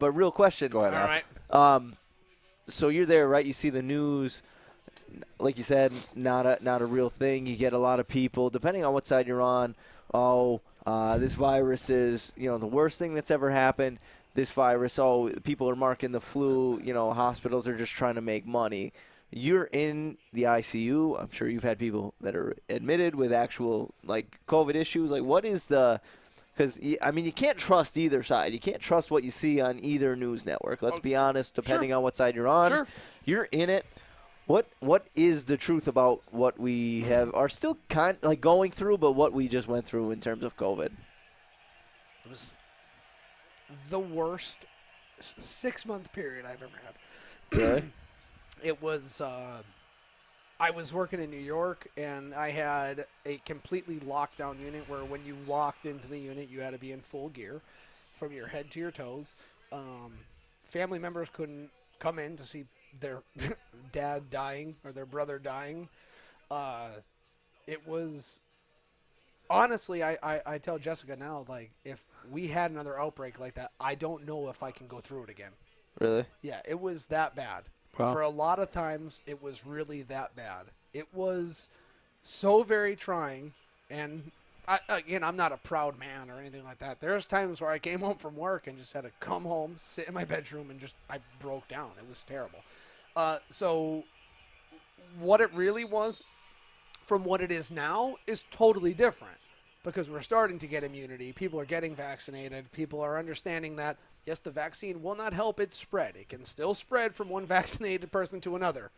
But real question. Go ahead, All Alex. right. So you're there, right? You see the news. Like you said, not a real thing. You get a lot of people, depending on what side you're on. This virus is, the worst thing that's ever happened. This virus, people are marking the flu. Hospitals are just trying to make money. You're in the ICU. I'm sure you've had people that are admitted with actual COVID issues. What is the? Because you can't trust either side. You can't trust what you see on either news network. Let's be honest. Depending on what side you're on, Sure. You're in it. What is the truth about what we are still going through, but what we just went through in terms of COVID? It was the worst 6-month period I've ever had. Okay. It was, I was working in New York, and I had a completely locked down unit where when you walked into the unit, you had to be in full gear from your head to your toes. Family members couldn't come in to see their dad dying or their brother dying. It was, honestly, I tell Jessica now, if we had another outbreak like that, I don't know if I can go through it again. Really? Yeah, it was that bad. Wow. For a lot of times, it was really that bad. It was so very trying, and I'm not a proud man or anything like that. There's times where I came home from work and just had to come home, sit in my bedroom, and I broke down. It was terrible. So what it really was from what it is now is totally different because we're starting to get immunity. People are getting vaccinated. People are understanding that, yes, the vaccine will not help it spread. It can still spread from one vaccinated person to another.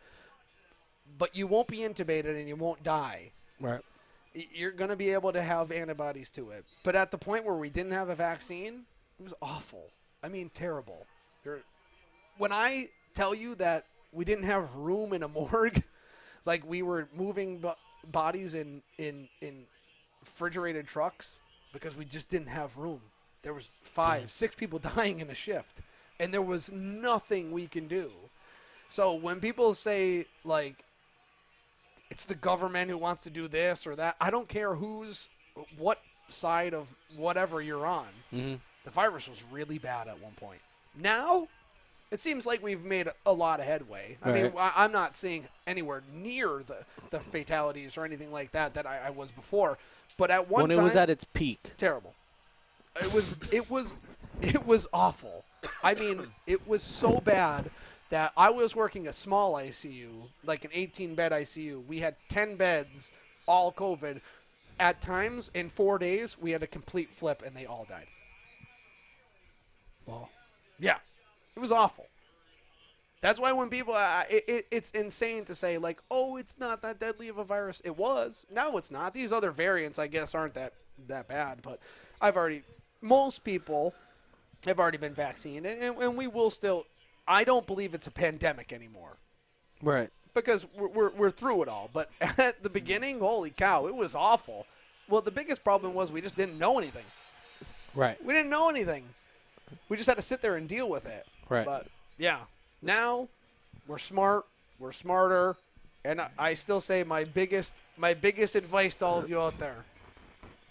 But you won't be intubated and you won't die. Right. You're going to be able to have antibodies to it. But at the point where we didn't have a vaccine, it was awful. I mean, terrible. When I tell you that we didn't have room in a morgue, like we were moving bodies in refrigerated trucks because we just didn't have room. There was 5-6 people dying in a shift, and there was nothing we can do. So when people say, it's the government who wants to do this or that, I don't care what side of whatever you're on. Mm-hmm. The virus was really bad at one point. Now, it seems like we've made a lot of headway. I mean, I'm not seeing anywhere near the fatalities or anything like that I was before. But at one time, when it was at its peak, terrible. It was awful. I mean, it was so bad that I was working a small ICU, like an 18-bed ICU. We had 10 beds, all COVID. At times, in 4 days, we had a complete flip, and they all died. Wow. Yeah. It was awful. That's why when people, it's insane to say, it's not that deadly of a virus. It was. No, it's not. These other variants, I guess, aren't that bad. But most people have already been vaccinated, and we will still, I don't believe it's a pandemic anymore. right? Because we're through it all. But at the beginning, holy cow, it was awful. Well, the biggest problem was we just didn't know anything. Right. We didn't know anything. We just had to sit there and deal with it. Right. But, yeah, now we're smart, we're smarter, and I still say my biggest advice to all of you out there,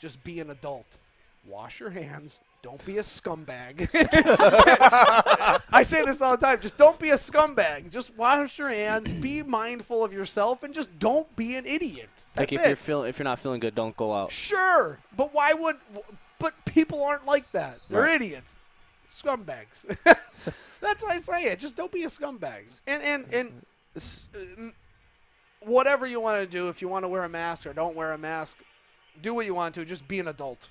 just be an adult. Wash your hands. Don't be a scumbag. I say this all the time. Just don't be a scumbag. Just wash your hands. Be mindful of yourself, and just don't be an idiot. That's if you're not feeling good, don't go out. Sure, but why would? But people aren't like that. They're idiots, scumbags. That's why I say it. Just don't be a scumbag. And whatever you want to do, if you want to wear a mask or don't wear a mask, do what you want to. Just be an adult.